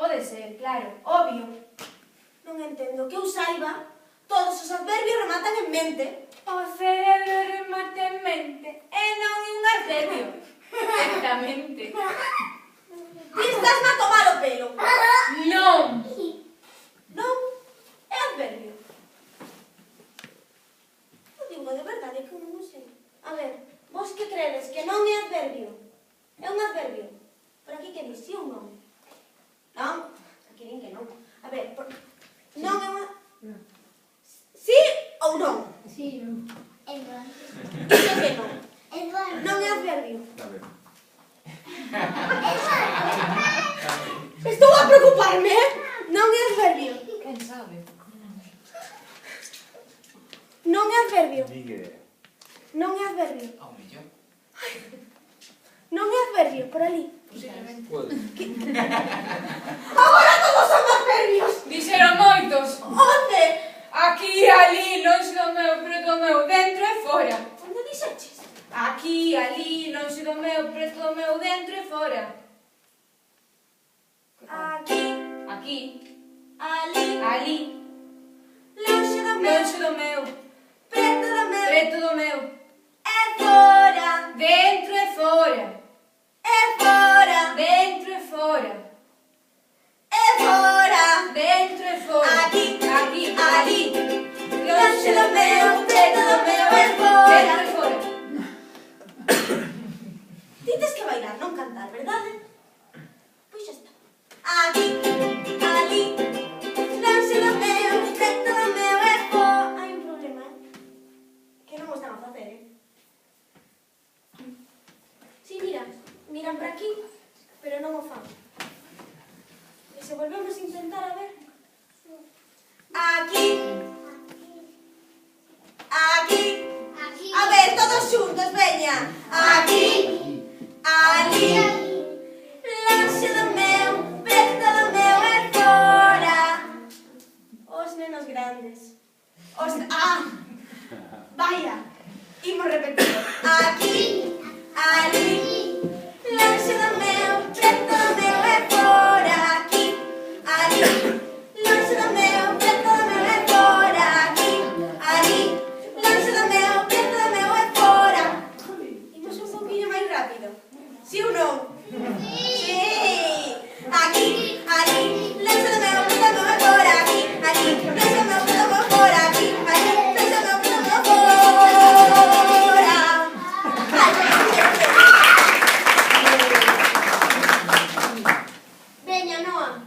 Pode ser, claro, obvio. Non entendo que eu saiba, todos os adverbios rematan en mente. O cerebro remate en mente e non é un adverbio. Exactamente. Ti estás a tomar o pelo. Non. Non, é adverbio. Non digo de verdade que non o sei. A ver, vos que credes que non é adverbio? É un adverbio. Por aquí que dis, sí ou non? Non? Aquí din que non. A ver, non é unha... Sí ou non? Sí, non. Eduardo. Dixo que non. Eduardo. Non é adverbio. A ver. Estou a preocuparme, non é adverbio. Quen sabe? Non é adverbio. Digue. Non é adverbio. Ao mellor. Non é adverbio, por ali. Posiblemente. Pode. Agora todos son adverbios. Dixeron moitos. Onde? Aquí, ali, lonxe do meu, preto do meu, dentro e fora. Onde dixeches? Aquí, ali, lonxe do meu, preto do meu, dentro e fora. Aquí, Aquí, ali, ali, lonxe do meu, lonxe do meu, preto do meu, preto do meu, e fora, dentro e fora, e fora, dentro e fora, e fora. dentro e fora. Aquí, Aquí, ali, lonxe do meu, preto do meu, e fora. dentro e fora. Ti tes que bailar, non cantar, verdade? Pois xa está. Aquí, ali, lonxe do meu, preto do meu, e fora. Hai un problema, que non o están a facer, Si, miran para aquí, pero non o fan. E se volvemos a intentar, a ver. Aquí, aquí. Aquí. A ver, todos xuntos, veña. Aquí, ali, lonxe do meu, preto do meu e fora. Os nenos grandes. Os... Ah! Vaya, imos repetir. Aquí, ali, lonxe do meu, preto do meu e fora. Aquí, ali, lonxe do meu, preto do meu e fora. Aquí, ali, lonxe do meu, preto do meu e fora. Imos un pouquinho máis rápido. Sí ou non? Sí. Aquí, ali, lonxe do meu, preto do meu e fora. Aquí, ali, lonxe do meu, preto do meu e fora. Aquí, ali, lonxe do meu, preto do meu e fora. Veña, Noa.